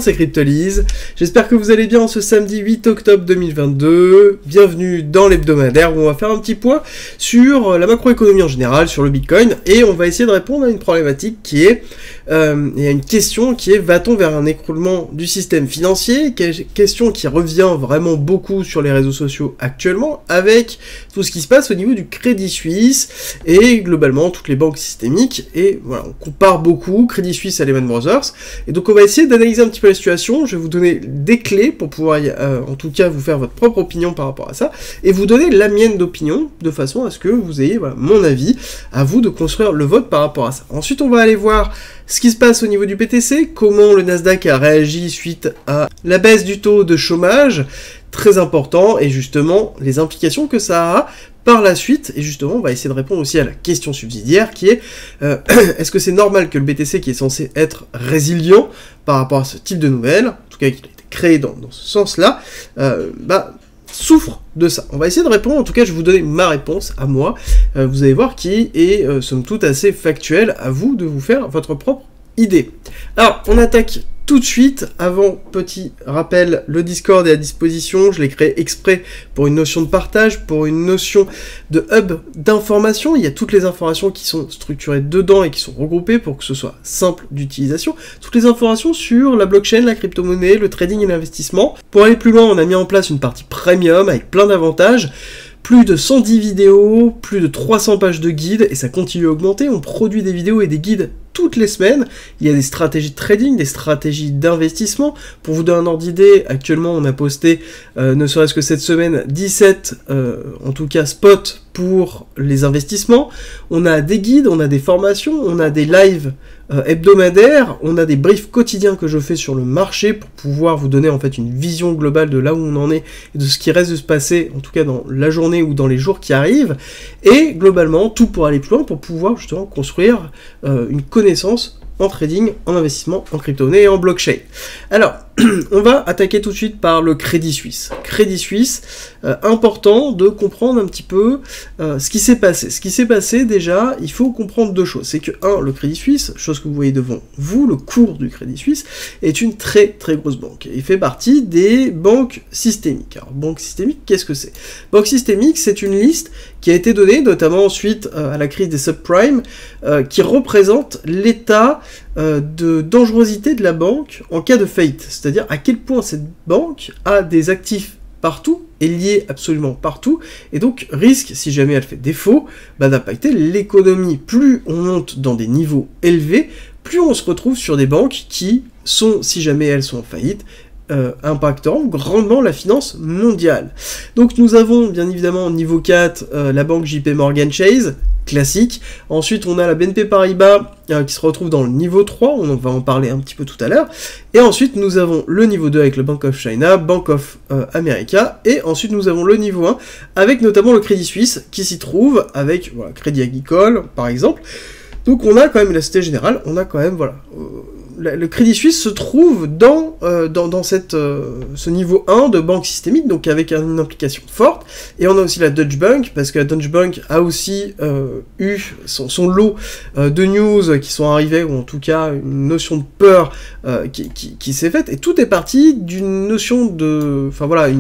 c'est Cryptolyse. J'espère que vous allez bien ce samedi 8 octobre 2022. Bienvenue dans l'hebdomadaire où on va faire un petit point sur la macroéconomie en général, sur le Bitcoin, et on va essayer de répondre à une problématique qui est, et à une question qui est, va-t-on vers un écroulement du système financier? Question qui revient vraiment beaucoup sur les réseaux sociaux actuellement, avec tout ce qui se passe au niveau du Crédit Suisse, et globalement toutes les banques systémiques, et voilà, on compare beaucoup Crédit Suisse à Lehman Brothers, et donc on va essayer d'analyser un petit peu la situation. Je vais vous donner des clés pour pouvoir, en tout cas, vous faire votre propre opinion par rapport à ça, et vous donner la mienne d'opinion, de façon à ce que vous ayez, voilà, mon avis, à vous de construire le vote par rapport à ça. Ensuite, on va aller voir ce qui se passe au niveau du BTC, comment le Nasdaq a réagi suite à la baisse du taux de chômage, très important, et justement, les implications que ça a par la suite, et justement, on va essayer de répondre aussi à la question subsidiaire qui est, est-ce que c'est normal que le BTC, qui est censé être résilient par rapport à ce type de nouvelles, en tout cas qu'il a été créé dans ce sens-là, souffre de ça? On va essayer de répondre, en tout cas je vais vous donner ma réponse à moi, vous allez voir, qui est somme toute assez factuelle, à vous de vous faire votre propre idée. Alors, on attaque tout de suite. Avant, petit rappel, le Discord est à disposition, je l'ai créé exprès pour une notion de partage, pour une notion de hub d'information. Il y a toutes les informations qui sont structurées dedans et qui sont regroupées pour que ce soit simple d'utilisation. Toutes les informations sur la blockchain, la crypto-monnaie, le trading et l'investissement. Pour aller plus loin, on a mis en place une partie premium avec plein d'avantages. Plus de 110 vidéos, plus de 300 pages de guides, et ça continue à augmenter. On produit des vidéos et des guides toutes les semaines. Il y a des stratégies de trading, des stratégies d'investissement. Pour vous donner un ordre d'idée, actuellement on a posté, ne serait-ce que cette semaine, 17, en tout cas, spots pour les investissements. On a des guides, on a des formations, on a des lives hebdomadaires, on a des briefs quotidiens que je fais sur le marché pour pouvoir vous donner en fait une vision globale de là où on en est et de ce qui reste de se passer, en tout cas dans la journée ou dans les jours qui arrivent, et globalement tout pour aller plus loin, pour pouvoir justement construire une connaissance en trading, en investissement, en crypto-monnaie et en blockchain. Alors, on va attaquer tout de suite par le Crédit Suisse. Crédit Suisse, important de comprendre un petit peu ce qui s'est passé. Ce qui s'est passé, déjà, il faut comprendre deux choses. C'est que, le Crédit Suisse, chose que vous voyez devant vous, le cours du Crédit Suisse, est une très très grosse banque. Il fait partie des banques systémiques. Alors, banque systémique, qu'est-ce que c'est? Banque systémique, c'est une liste qui a été donnée, notamment suite à la crise des subprimes, qui représente l'état de dangerosité de la banque en cas de faillite. C'est-à-dire à quel point cette banque a des actifs partout, est liée absolument partout, et donc risque, si jamais elle fait défaut, d'impacter l'économie. Plus on monte dans des niveaux élevés, plus on se retrouve sur des banques qui sont, si jamais elles sont en faillite, impactant grandement la finance mondiale. Donc nous avons bien évidemment niveau 4 la banque JP Morgan Chase, classique. Ensuite on a la BNP Paribas qui se retrouve dans le niveau 3, on va en parler un petit peu tout à l'heure. Et ensuite nous avons le niveau 2 avec le Bank of China, Bank of America, et ensuite nous avons le niveau 1 avec notamment le Crédit Suisse qui s'y trouve avec, voilà, Crédit Agricole par exemple. Donc on a quand même la Société Générale, on a quand même, voilà, le Crédit Suisse se trouve dans ce niveau 1 de banque systémique, donc avec une implication forte. Et on a aussi la Deutsche Bank, parce que la Deutsche Bank a aussi eu son lot de news qui sont arrivées, ou en tout cas une notion de peur qui s'est faite, et tout est parti d'une notion de... Enfin voilà,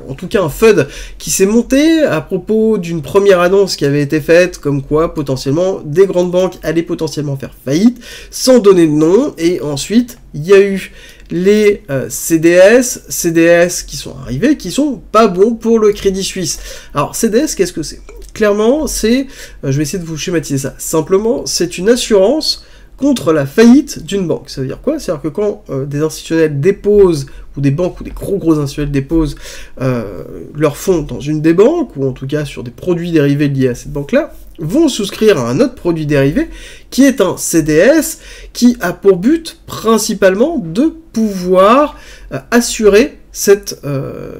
en tout cas un FUD qui s'est monté à propos d'une première annonce qui avait été faite, comme quoi potentiellement des grandes banques allaient potentiellement faire faillite, sans donner de nom, et ensuite il y a eu les CDS qui sont arrivés, qui sont pas bons pour le Crédit Suisse. Alors CDS, qu'est-ce que c'est? Clairement, c'est, je vais essayer de vous schématiser ça simplement, c'est une assurance contre la faillite d'une banque. Ça veut dire quoi? C'est-à-dire que quand des institutionnels déposent, ou des banques, ou des gros institutionnels déposent leurs fonds dans une des banques, ou en tout cas sur des produits dérivés liés à cette banque-là, vont souscrire à un autre produit dérivé, qui est un CDS, qui a pour but principalement de pouvoir assurer cette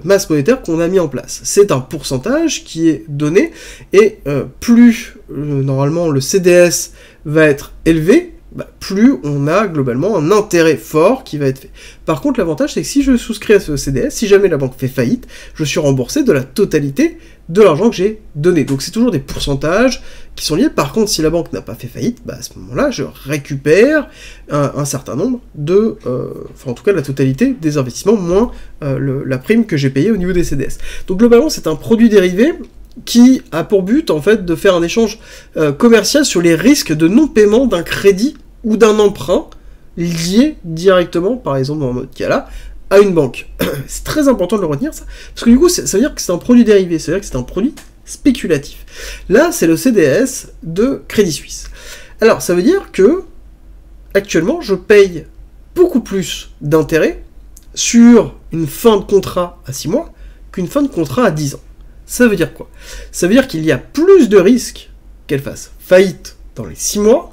masse monétaire qu'on a mis en place. C'est un pourcentage qui est donné, et plus normalement le CDS va être élevé, bah, plus on a globalement un intérêt fort qui va être fait. Par contre, l'avantage, c'est que si je souscris à ce CDS, si jamais la banque fait faillite, je suis remboursé de la totalité de l'argent que j'ai donné. Donc c'est toujours des pourcentages qui sont liés. Par contre, si la banque n'a pas fait faillite, bah, à ce moment-là, je récupère un certain nombre de... enfin, en tout cas, la totalité des investissements, moins la prime que j'ai payée au niveau des CDS. Donc globalement, c'est un produit dérivé qui a pour but, en fait, de faire un échange commercial sur les risques de non-paiement d'un crédit ou d'un emprunt lié directement, par exemple dans notre cas-là, à une banque. C'est très important de le retenir, ça, parce que du coup, ça veut dire que c'est un produit dérivé, ça veut dire que c'est un produit spéculatif. Là, c'est le CDS de Crédit Suisse. Alors, ça veut dire que, actuellement, je paye beaucoup plus d'intérêts sur une fin de contrat à 6 mois qu'une fin de contrat à 10 ans. Ça veut dire quoi? Ça veut dire qu'il y a plus de risques qu'elle fasse faillite dans les 6 mois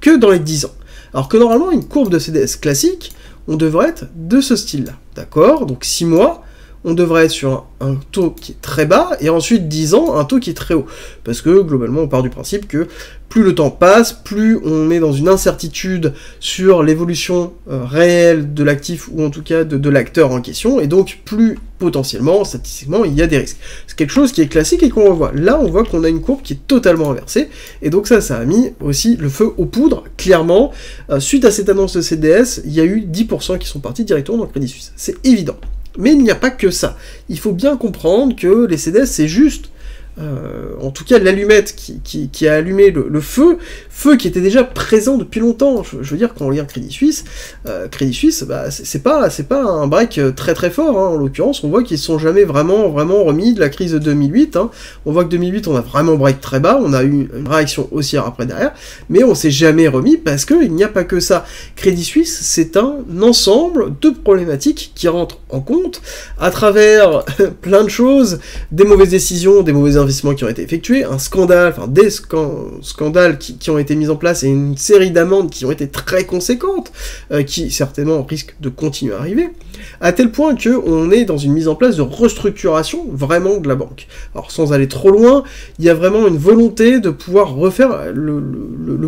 que dans les 10 ans. Alors que normalement, une courbe de CDS classique, on devrait être de ce style-là, d'accord? Donc 6 mois, on devrait être sur un taux qui est très bas, et ensuite 10 ans, un taux qui est très haut. Parce que, globalement, on part du principe que plus le temps passe, plus on est dans une incertitude sur l'évolution réelle de l'actif, ou en tout cas de l'acteur en question, et donc plus, potentiellement, statistiquement, il y a des risques. C'est quelque chose qui est classique et qu'on revoit. Là, on voit qu'on a une courbe qui est totalement inversée, et donc ça a mis aussi le feu aux poudres, clairement. Suite à cette annonce de CDS, il y a eu 10% qui sont partis directement dans le Crédit Suisse. C'est évident. Mais il n'y a pas que ça. Il faut bien comprendre que les CDS, c'est juste, en tout cas, l'allumette qui a allumé le feu qui était déjà présent depuis longtemps. Je veux dire, quand on regarde Crédit Suisse, bah, c'est pas un break très très fort, hein. En l'occurrence, on voit qu'ils ne sont jamais vraiment remis de la crise de 2008. Hein. On voit que 2008, on a vraiment break très bas, on a eu une réaction haussière après derrière, mais on s'est jamais remis parce qu'il n'y a pas que ça. Crédit Suisse, c'est un ensemble de problématiques qui rentrent en compte à travers plein de choses, des mauvaises décisions, des mauvais investissements qui ont été effectués, un scandale, enfin des scandales qui ont été mis en place et une série d'amendes qui ont été très conséquentes, qui certainement risquent de continuer à arriver, à tel point qu'on est dans une mise en place de restructuration vraiment de la banque. Alors sans aller trop loin, il y a vraiment une volonté de pouvoir refaire le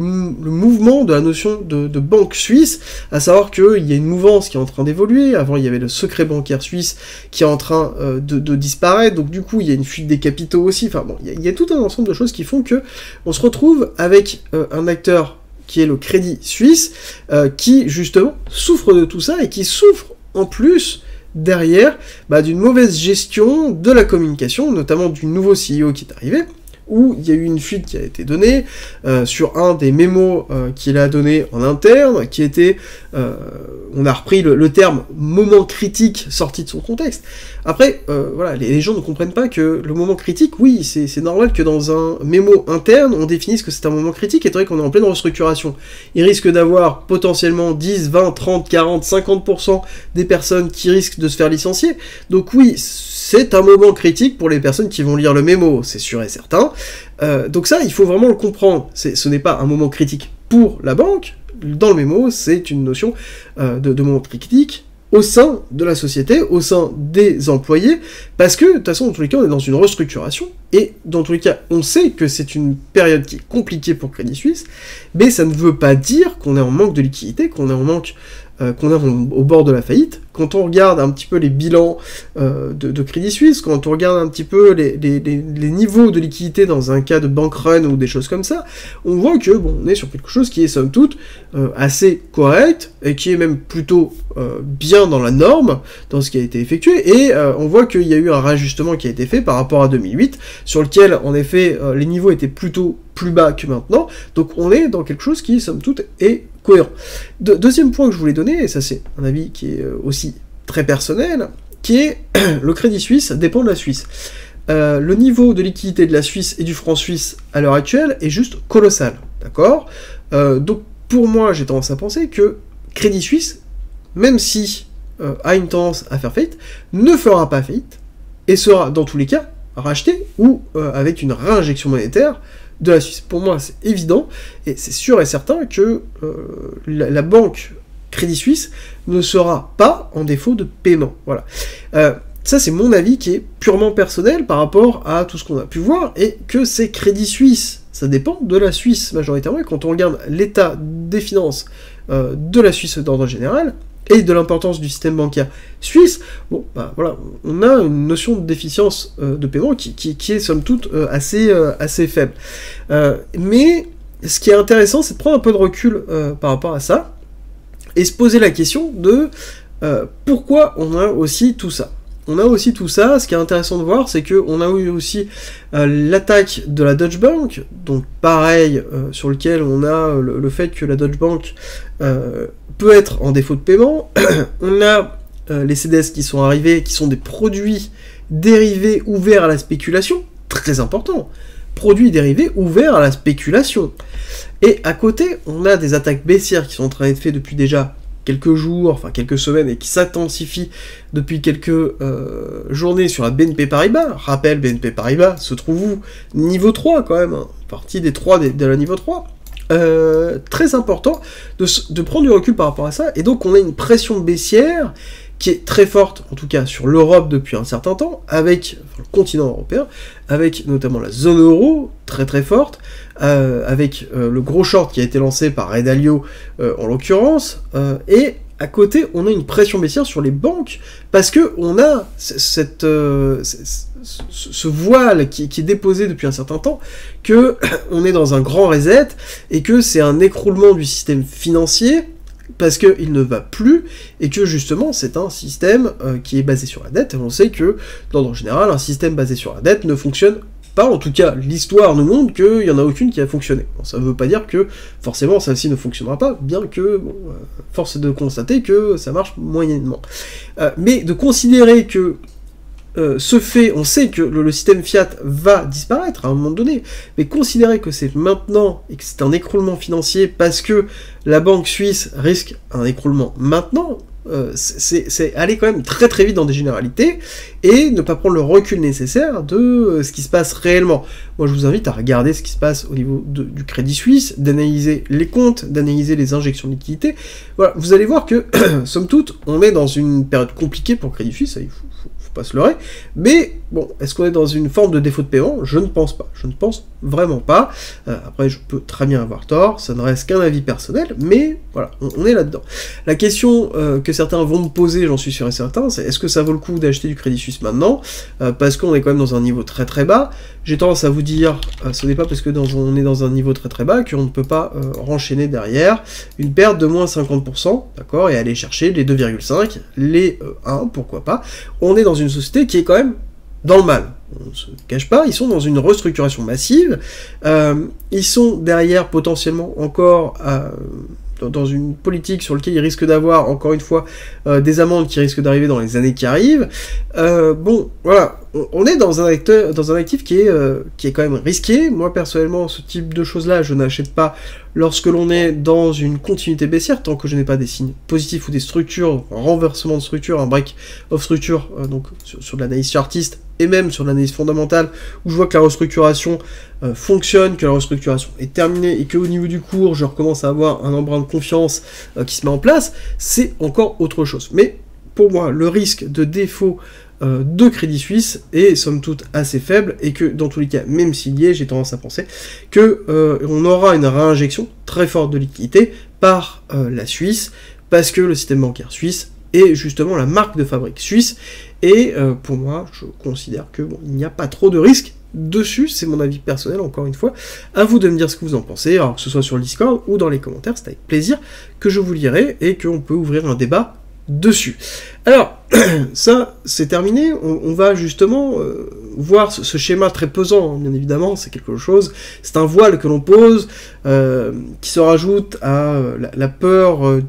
mouvement de la notion de banque suisse, à savoir qu'il y a une mouvance qui est en train d'évoluer. Avant il y avait le secret bancaire suisse qui est en train de disparaître, donc du coup il y a une fuite des capitaux aussi, enfin bon, il y a tout un ensemble de choses qui font que on se retrouve avec un acteur qui est le Crédit Suisse, qui justement souffre de tout ça et qui souffre en plus derrière d'une mauvaise gestion de la communication, notamment du nouveau CEO qui est arrivé, où il y a eu une fuite qui a été donnée sur un des mémos qu'il a donné en interne, qui était, on a repris le terme « moment critique » sorti de son contexte. Après, voilà, les gens ne comprennent pas que le moment critique, oui, c'est normal que dans un mémo interne, on définisse que c'est un moment critique, étant donné qu'on est en pleine restructuration. Il risque d'avoir potentiellement 10, 20, 30, 40, 50% des personnes qui risquent de se faire licencier. Donc oui, c'est un moment critique pour les personnes qui vont lire le mémo, c'est sûr et certain. Donc ça, il faut vraiment le comprendre. Ce n'est pas un moment critique pour la banque. Dans le mémo, c'est une notion de moment critique au sein de la société, au sein des employés, parce que, de toute façon, dans tous les cas, on est dans une restructuration, et dans tous les cas, on sait que c'est une période qui est compliquée pour Crédit Suisse, mais ça ne veut pas dire qu'on est en manque de liquidité, qu'on est en manque qu'on est au bord de la faillite. Quand on regarde un petit peu les bilans de Crédit Suisse, quand on regarde un petit peu les niveaux de liquidité dans un cas de bank run ou des choses comme ça, on voit que bon, on est sur quelque chose qui est somme toute assez correct et qui est même plutôt bien dans la norme, dans ce qui a été effectué, et on voit qu'il y a eu un réajustement qui a été fait par rapport à 2008, sur lequel en effet les niveaux étaient plutôt plus bas que maintenant, donc on est dans quelque chose qui somme toute est cohérent. Deuxième point que je voulais donner, et ça c'est un avis qui est aussi très personnel, qui est le Crédit Suisse dépend de la Suisse. Le niveau de liquidité de la Suisse et du franc suisse à l'heure actuelle est juste colossal, d'accord? Donc pour moi, j'ai tendance à penser que Crédit Suisse, même si a une tendance à faire faillite, ne fera pas faillite, et sera dans tous les cas racheté, ou avec une réinjection monétaire de la Suisse. Pour moi, c'est évident, et c'est sûr et certain que la banque Crédit Suisse ne sera pas en défaut de paiement. Voilà. Ça, c'est mon avis qui est purement personnel par rapport à tout ce qu'on a pu voir, et que c'est Crédit Suisse, ça dépend de la Suisse majoritairement, et quand on regarde l'état des finances de la Suisse d'ordre général, et de l'importance du système bancaire suisse, bon, bah voilà, on a une notion de déficience de paiement qui est somme toute assez faible. Mais ce qui est intéressant, c'est de prendre un peu de recul par rapport à ça, et se poser la question de pourquoi on a aussi tout ça. On a aussi tout ça, ce qui est intéressant de voir, c'est qu'on a eu aussi l'attaque de la Deutsche Bank, donc pareil, sur lequel on a le fait que la Deutsche Bank peut être en défaut de paiement. On a les CDS qui sont arrivés, qui sont des produits dérivés ouverts à la spéculation, très important, produits dérivés ouverts à la spéculation. Et à côté, on a des attaques baissières qui sont en train d'être faites depuis déjà quelques jours, enfin quelques semaines, et qui s'intensifient depuis quelques journées sur la BNP Paribas. Rappel, BNP Paribas se trouve où? Niveau 3 quand même, hein, partie des 3 de la niveau 3. Très important de prendre du recul par rapport à ça, et donc on a une pression baissière qui est très forte, en tout cas sur l'Europe depuis un certain temps, avec le continent européen, avec notamment la zone euro, très très forte, avec le gros short qui a été lancé par Ray Dalio en l'occurrence, et à côté on a une pression baissière sur les banques, parce que on a ce voile qui est déposé depuis un certain temps, que on est dans un grand reset, et que c'est un écroulement du système financier, parce qu'il ne va plus, et que justement c'est un système qui est basé sur la dette, et on sait que, dans le général, un système basé sur la dette ne fonctionne pas, en tout cas l'histoire nous montre qu'il n'y en a aucune qui a fonctionné. Bon, ça ne veut pas dire que forcément celle-ci ne fonctionnera pas, bien que, bon, force est de constater que ça marche moyennement. Mais de considérer que ce fait, on sait que le système fiat va disparaître à un moment donné, mais considérer que c'est maintenant et que c'est un écroulement financier parce que la banque suisse risque un écroulement maintenant, c'est aller quand même très très vite dans des généralités et ne pas prendre le recul nécessaire de ce qui se passe réellement. Moi je vous invite à regarder ce qui se passe au niveau du Crédit Suisse, d'analyser les comptes, d'analyser les injections de liquidités. Voilà, vous allez voir que, somme toute, on est dans une période compliquée pour Crédit Suisse, il faut pas se leurrer, mais bon, est-ce qu'on est dans une forme de défaut de paiement? Je ne pense pas, je ne pense vraiment pas. Après, je peux très bien avoir tort, ça ne reste qu'un avis personnel, mais voilà, on est là-dedans. La question que certains vont me poser, j'en suis sûr et certain, c'est est-ce que ça vaut le coup d'acheter du Crédit Suisse maintenant, parce qu'on est quand même dans un niveau très très bas. J'ai tendance à vous dire, ce n'est pas parce que on est dans un niveau très très bas qu'on ne peut pas renchaîner derrière une perte de moins 50%, d'accord, et aller chercher les 2,5, les 1, pourquoi pas. On est dans une société qui est quand même dans le mal. On ne se cache pas, ils sont dans une restructuration massive, ils sont derrière potentiellement encore dans une politique sur laquelle ils risquent d'avoir, encore une fois, des amendes qui risquent d'arriver dans les années qui arrivent. Bon, voilà, on est dans un actif qui est quand même risqué. Moi, personnellement, ce type de choses-là, je n'achète pas lorsque l'on est dans une continuité baissière, tant que je n'ai pas des signes positifs ou des structures, un renversement de structure, un break of structure, donc sur de l'analyse chartiste, et même sur l'analyse fondamentale, où je vois que la restructuration fonctionne, que la restructuration est terminée, et qu'au niveau du cours, je recommence à avoir un embrun de confiance qui se met en place, c'est encore autre chose. Mais pour moi, le risque de défaut de Crédit Suisse est somme toute assez faible, et que dans tous les cas, même s'il y est, j'ai tendance à penser que on aura une réinjection très forte de liquidité par la Suisse, parce que le système bancaire suisse est justement la marque de fabrique suisse, et pour moi, je considère que bon, il n'y a pas trop de risques dessus, c'est mon avis personnel, encore une fois, à vous de me dire ce que vous en pensez, alors que ce soit sur le Discord ou dans les commentaires, c'est avec plaisir que je vous lirai, et qu'on peut ouvrir un débat dessus. Alors, ça, c'est terminé, on va justement voir ce schéma très pesant, hein, bien évidemment, c'est quelque chose, c'est un voile que l'on pose, qui se rajoute à la peur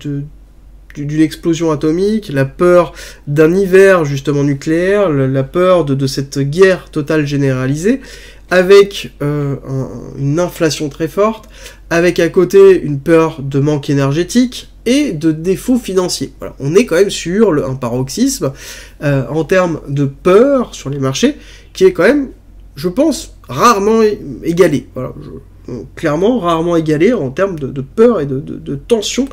d'une explosion atomique, la peur d'un hiver justement nucléaire, la peur de cette guerre totale généralisée, avec une inflation très forte, avec à côté une peur de manque énergétique, et de défauts financiers. Voilà, on est quand même sur un paroxysme en termes de peur sur les marchés, qui est quand même, je pense, rarement égalé. Voilà, clairement, rarement égalé en termes de peur et de tension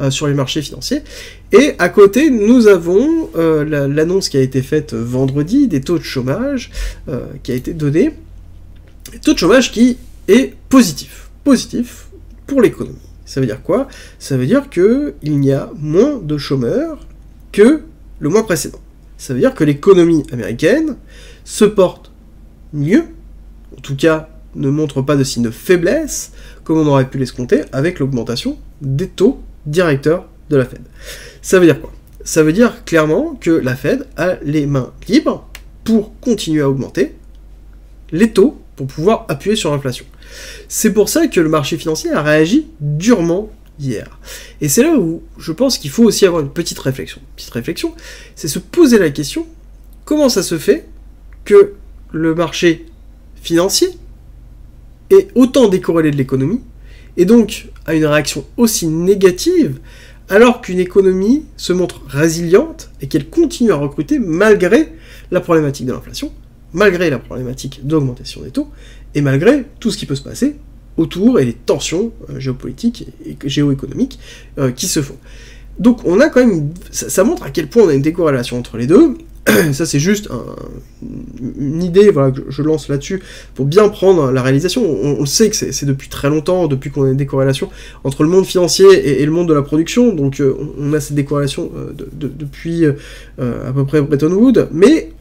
sur les marchés financiers. Et à côté, nous avons l'annonce qui a été faite vendredi des taux de chômage qui a été donné. Taux de chômage qui est positif. Positif pour l'économie. Ça veut dire quoi? Ça veut dire qu'il y a moins de chômeurs que le mois précédent. Ça veut dire que l'économie américaine se porte mieux, en tout cas ne montre pas de signe de faiblesse, comme on aurait pu l'escompter, avec l'augmentation des taux directeurs de la Fed. Ça veut dire quoi? Ça veut dire clairement que la Fed a les mains libres pour continuer à augmenter les taux pour pouvoir appuyer sur l'inflation. C'est pour ça que le marché financier a réagi durement hier. Et c'est là où je pense qu'il faut aussi avoir une petite réflexion. Petite réflexion, c'est se poser la question, comment ça se fait que le marché financier est autant décorrélé de l'économie, et donc a une réaction aussi négative, alors qu'une économie se montre résiliente et qu'elle continue à recruter malgré la problématique de l'inflation, malgré la problématique d'augmentation des taux, et malgré tout ce qui peut se passer autour et les tensions géopolitiques et géoéconomiques qui se font. Donc on a quand même, ça montre à quel point on a une décorrélation entre les deux. Ça c'est juste une idée, voilà, que je lance là-dessus pour bien prendre la réalisation. On sait que c'est depuis très longtemps, depuis qu'on a une décorrélation entre le monde financier et le monde de la production, donc on a cette décorrélation depuis à peu près Bretton Woods, mais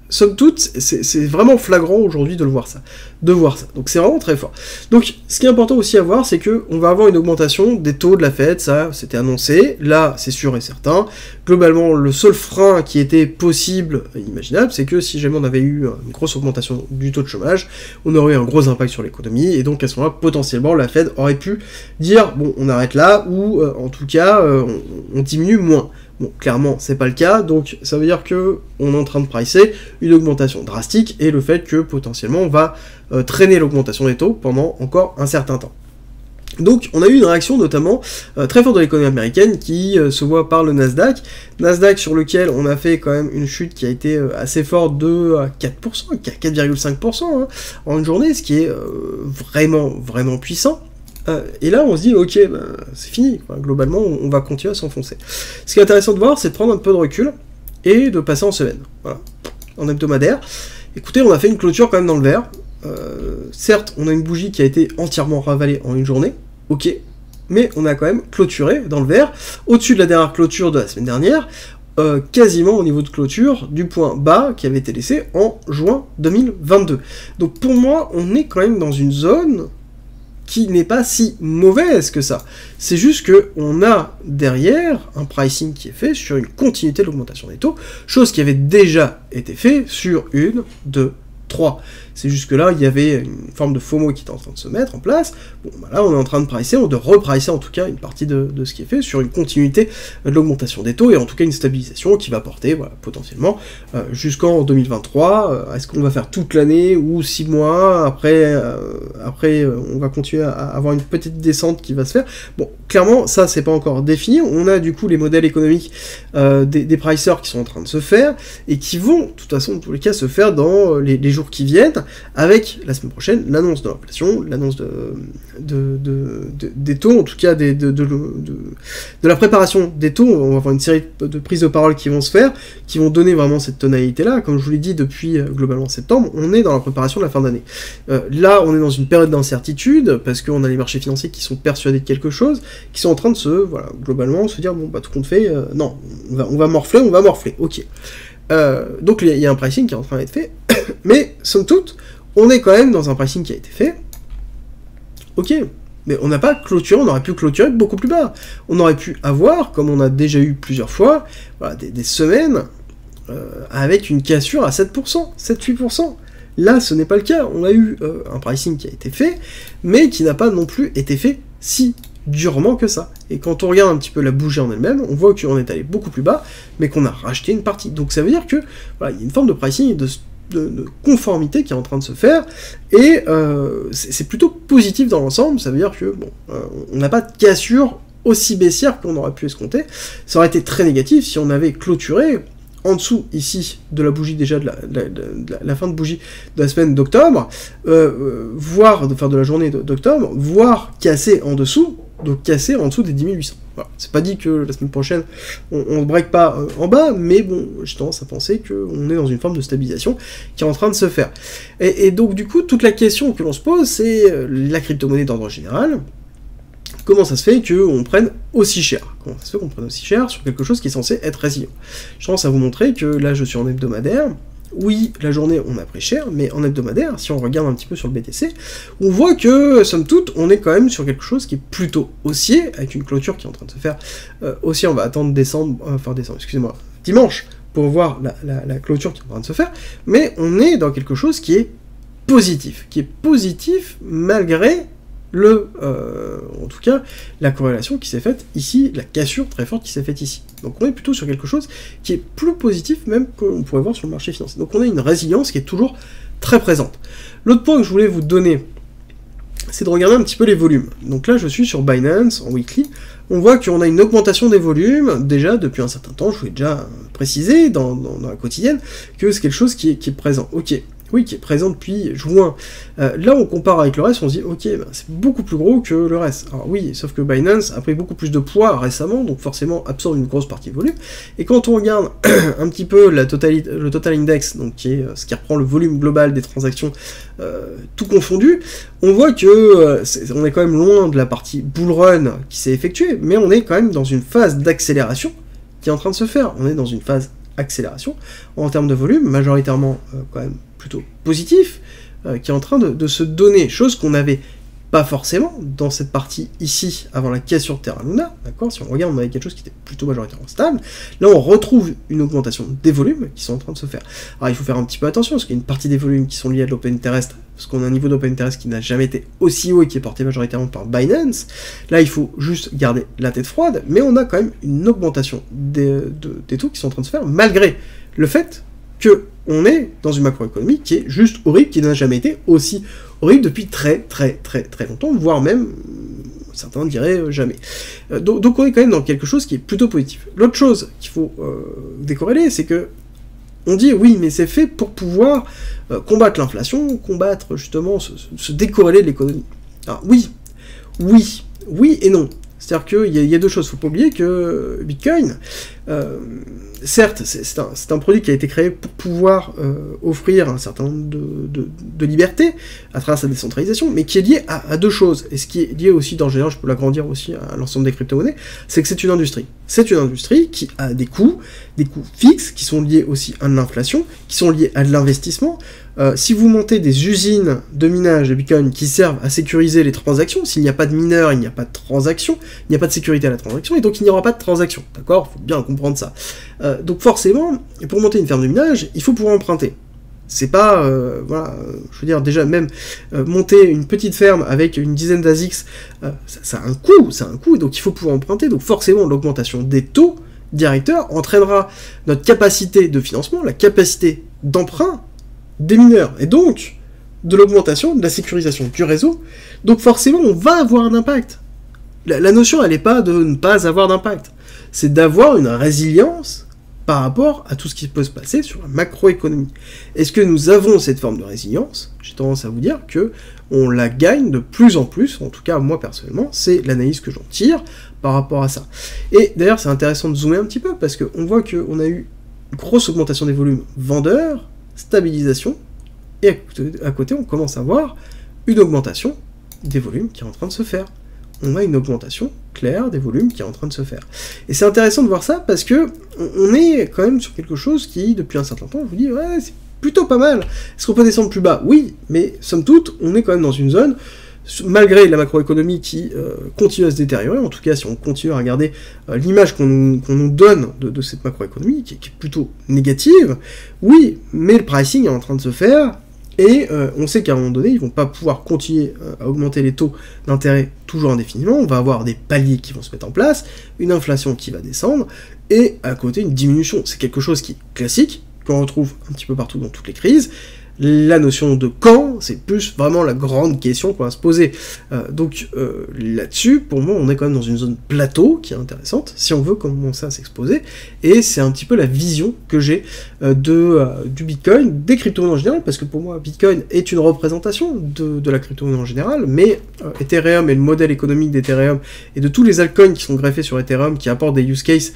somme toute, c'est vraiment flagrant aujourd'hui de voir ça. Donc c'est vraiment très fort. Donc ce qui est important aussi à voir, c'est que on va avoir une augmentation des taux de la Fed, ça c'était annoncé, là c'est sûr et certain. Globalement, le seul frein qui était possible, imaginable, c'est que si jamais on avait eu une grosse augmentation du taux de chômage, on aurait eu un gros impact sur l'économie, et donc à ce moment-là, potentiellement, la Fed aurait pu dire, bon, on arrête là, ou en tout cas, on diminue moins. Bon, clairement, c'est pas le cas, donc ça veut dire que on est en train de pricer une augmentation drastique, et le fait que, potentiellement, on va traîner l'augmentation des taux pendant encore un certain temps. Donc, on a eu une réaction, notamment, très forte de l'économie américaine, qui se voit par le Nasdaq, sur lequel on a fait quand même une chute qui a été assez forte de 4%, 4,5% hein, en une journée, ce qui est vraiment, vraiment puissant. Et là, on se dit, ok, ben, c'est fini, quoi. Globalement, on va continuer à s'enfoncer. Ce qui est intéressant de voir, c'est de prendre un peu de recul et de passer en semaine, voilà, en hebdomadaire. Écoutez, on a fait une clôture quand même dans le vert. Certes, on a une bougie qui a été entièrement ravalée en une journée, ok, mais on a quand même clôturé dans le vert, au-dessus de la dernière clôture de la semaine dernière, quasiment au niveau de clôture du point bas qui avait été laissé en juin 2022. Donc pour moi, on est quand même dans une zone qui n'est pas si mauvaise que ça. C'est juste que on a derrière un pricing qui est fait sur une continuité de l'augmentation des taux, chose qui avait déjà été fait sur 1, 2, 3. C'est juste que là, il y avait une forme de FOMO qui était en train de se mettre en place. Bon, bah là, on est en train de pricer, de repricer en tout cas une partie de ce qui est fait sur une continuité de l'augmentation des taux et en tout cas une stabilisation qui va porter, voilà, potentiellement jusqu'en 2023. Est-ce qu'on va faire toute l'année ou 6 mois après, on va continuer à avoir une petite descente qui va se faire. Bon, clairement, ça, c'est pas encore défini. On a du coup les modèles économiques des pricers qui sont en train de se faire et qui vont, de toute façon, dans tous les cas, se faire dans les jours qui viennent, avec la semaine prochaine l'annonce de l'inflation, l'annonce des taux, en tout cas de la préparation des taux. On va avoir une série de prises de parole qui vont se faire, qui vont donner vraiment cette tonalité-là. Comme je vous l'ai dit depuis globalement septembre, on est dans la préparation de la fin d'année. Là, on est dans une période d'incertitude, parce qu'on a les marchés financiers qui sont persuadés de quelque chose, qui sont en train de globalement, se dire, bon, bah, tout compte fait, non, on va morfler, ok. Donc il y a un pricing qui est en train d'être fait, mais somme toute, on est quand même dans un pricing qui a été fait, ok, mais on n'a pas clôturé, on aurait pu clôturer beaucoup plus bas. On aurait pu avoir, comme on a déjà eu plusieurs fois, voilà, des semaines avec une cassure à 7%, 7-8%. Là, ce n'est pas le cas, on a eu un pricing qui a été fait, mais qui n'a pas non plus été fait si durement que ça. Et quand on regarde un petit peu la bougie en elle-même, on voit qu'on est allé beaucoup plus bas, mais qu'on a racheté une partie. Donc ça veut dire que voilà, il y a une forme de pricing, de conformité qui est en train de se faire, et c'est plutôt positif dans l'ensemble. Ça veut dire que bon, on n'a pas de cassure aussi baissière qu'on aurait pu escompter. Ça aurait été très négatif si on avait clôturé en dessous, ici, de la bougie déjà, de la fin de bougie de la semaine d'octobre, voire, de la journée d'octobre, voire casser en dessous. de casser en dessous des 10 800. Voilà. C'est pas dit que la semaine prochaine, on ne break pas en bas, mais bon, j'ai tendance à penser qu'on est dans une forme de stabilisation qui est en train de se faire. Et donc, du coup, toute la question que l'on se pose, c'est la crypto-monnaie d'ordre général. Comment ça se fait qu'on prenne aussi cher? Comment ça se fait qu'on prenne aussi cher sur quelque chose qui est censé être résilient? Je tendance à vous montrer que là, je suis en hebdomadaire. Oui, la journée, on a pris cher, mais en hebdomadaire, si on regarde un petit peu sur le BTC, on voit que, somme toute, on est quand même sur quelque chose qui est plutôt haussier, avec une clôture qui est en train de se faire haussier. On va attendre dimanche, pour voir la clôture qui est en train de se faire, mais on est dans quelque chose qui est positif malgré en tout cas, la corrélation qui s'est faite ici, la cassure très forte qui s'est faite ici. Donc on est plutôt sur quelque chose qui est plus positif même qu'on pourrait voir sur le marché financier. Donc on a une résilience qui est toujours très présente. L'autre point que je voulais vous donner, c'est de regarder un petit peu les volumes. Donc là, je suis sur Binance, en weekly. On voit qu'on a une augmentation des volumes, déjà depuis un certain temps. Je vous l'ai déjà précisé dans la quotidienne, que c'est quelque chose qui est présent. Ok. Oui, qui est présent depuis juin. Là, on compare avec le reste, on se dit, ok, c'est beaucoup plus gros que le reste. Alors oui, sauf que Binance a pris beaucoup plus de poids récemment, donc forcément absorbe une grosse partie de volume. Et quand on regarde un petit peu le total index, donc qui est ce qui reprend le volume global des transactions, tout confondu, on voit que on est quand même loin de la partie bull run qui s'est effectuée, mais on est quand même dans une phase d'accélération qui est en train de se faire. On est dans une phase accélération en termes de volume, majoritairement quand même plutôt positif, qui est en train de se donner, chose qu'on n'avait pas forcément dans cette partie ici, avant la cassure de Terra Luna, d'accord? Si on regarde, on avait quelque chose qui était plutôt majoritairement stable. Là, on retrouve une augmentation des volumes qui sont en train de se faire. Alors, il faut faire un petit peu attention, parce qu'il y a une partie des volumes qui sont liés à de l'open terrestre, parce qu'on a un niveau d'open terrestre qui n'a jamais été aussi haut et qui est porté majoritairement par Binance. Là, il faut juste garder la tête froide, mais on a quand même une augmentation des taux qui sont en train de se faire, malgré le fait que on est dans une macroéconomie qui est juste horrible, qui n'a jamais été aussi horrible depuis très longtemps, voire même, certains diraient jamais. Donc on est quand même dans quelque chose qui est plutôt positif. L'autre chose qu'il faut décorréler, c'est que on dit oui, mais c'est fait pour pouvoir combattre l'inflation, combattre justement, se décorréler de l'économie. Alors oui et non. C'est-à-dire qu'il y a deux choses, il ne faut pas oublier que Bitcoin, certes, c'est un produit qui a été créé pour pouvoir offrir un certain nombre de libertés à travers sa décentralisation, mais qui est lié à deux choses, et ce qui est lié aussi, dans le général, je peux l'agrandir aussi à l'ensemble des crypto-monnaies, c'est que c'est une industrie. C'est une industrie qui a des coûts fixes, qui sont liés aussi à l'inflation, qui sont liés à de l'investissement. Si vous montez des usines de minage de Bitcoin qui servent à sécuriser les transactions, s'il n'y a pas de mineurs, il n'y a pas de transaction, il n'y a pas de sécurité à la transaction, et donc il n'y aura pas de transaction, d'accord? Il faut bien comprendre ça. Donc forcément, pour monter une ferme de minage, il faut pouvoir emprunter. C'est pas, voilà, je veux dire, déjà, même monter une petite ferme avec une dizaine d'ASICs, ça a un coût, donc il faut pouvoir emprunter, donc forcément, l'augmentation des taux directeurs entraînera notre capacité de financement, la capacité d'emprunt des mineurs, et donc de l'augmentation de la sécurisation du réseau, donc forcément on va avoir un impact. La notion, elle n'est pas de ne pas avoir d'impact, c'est d'avoir une résilience par rapport à tout ce qui peut se passer sur la macroéconomie. Est-ce que nous avons cette forme de résilience? J'ai tendance à vous dire que on la gagne de plus en plus, en tout cas moi personnellement, c'est l'analyse que j'en tire par rapport à ça. Et d'ailleurs c'est intéressant de zoomer un petit peu, parce qu'on voit qu'on a eu une grosse augmentation des volumes vendeurs, stabilisation, et à côté on commence à voir une augmentation des volumes qui est en train de se faire. On a une augmentation claire des volumes qui est en train de se faire. Et c'est intéressant de voir ça parce que on est quand même sur quelque chose qui, depuis un certain temps, je vous dis, ouais, c'est plutôt pas mal. Est-ce qu'on peut descendre plus bas? Oui, mais somme toute, on est quand même dans une zone, malgré la macroéconomie qui continue à se détériorer, en tout cas si on continue à regarder l'image qu'on nous donne de cette macroéconomie, qui est plutôt négative, oui, mais le pricing est en train de se faire, et on sait qu'à un moment donné, ils vont pas pouvoir continuer à augmenter les taux d'intérêt toujours indéfiniment, on va avoir des paliers qui vont se mettre en place, une inflation qui va descendre, et à côté une diminution. C'est quelque chose qui est classique, qu'on retrouve un petit peu partout dans toutes les crises. La notion de quand, c'est plus vraiment la grande question qu'on va se poser. Donc là-dessus, pour moi, on est quand même dans une zone plateau qui est intéressante, si on veut commencer à s'exposer, et c'est un petit peu la vision que j'ai du Bitcoin, des crypto-monnaies en général, parce que pour moi, Bitcoin est une représentation de la crypto-monnaie en général, mais Ethereum et le modèle économique d'Ethereum, et de tous les altcoins qui sont greffés sur Ethereum, qui apportent des use cases,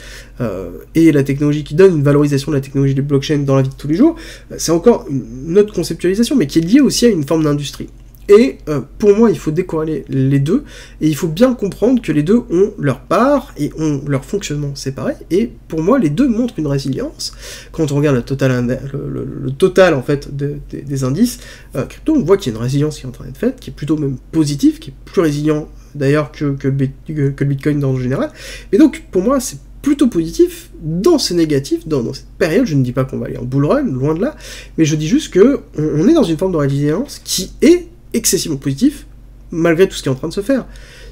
et la technologie qui donne une valorisation de la technologie de blockchain dans la vie de tous les jours, c'est encore une autre conceptualisation, mais qui est liée aussi à une forme d'industrie. Et pour moi, il faut décorréler les deux, et il faut bien comprendre que les deux ont leur part et ont leur fonctionnement séparé, et pour moi, les deux montrent une résilience. Quand on regarde le total en fait, des indices crypto, on voit qu'il y a une résilience qui est en train d'être faite, qui est plutôt même positive, qui est plus résilient d'ailleurs que le Bitcoin dans le général. Et donc, pour moi, c'est plutôt positif dans ce négatif, dans cette période. Je ne dis pas qu'on va aller en bull run, loin de là, mais je dis juste que on est dans une forme de résilience qui est excessivement positif, malgré tout ce qui est en train de se faire.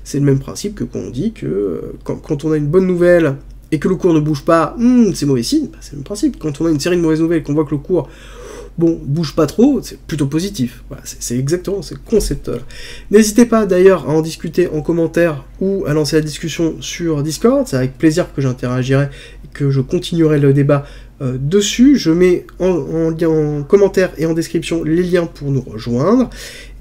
C'est le même principe que quand on dit que quand on a une bonne nouvelle et que le cours ne bouge pas, c'est mauvais signe, c'est le même principe. Quand on a une série de mauvaises nouvelles et qu'on voit que le cours bouge pas trop, c'est plutôt positif. Voilà, c'est exactement ce concept-là. N'hésitez pas d'ailleurs à en discuter en commentaire ou à lancer la discussion sur Discord, c'est avec plaisir que j'interagirai et que je continuerai le débat dessus. Je mets en commentaire et en description les liens pour nous rejoindre.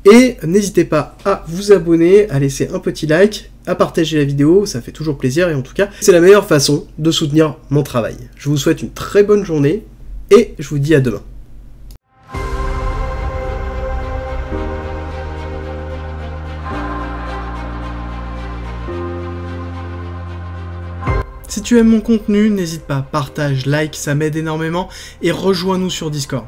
Et n'hésitez pas à vous abonner, à laisser un petit like, à partager la vidéo, ça fait toujours plaisir, et en tout cas, c'est la meilleure façon de soutenir mon travail. Je vous souhaite une très bonne journée, et je vous dis à demain. Si tu aimes mon contenu, n'hésite pas, partage, like, ça m'aide énormément, et rejoins-nous sur Discord.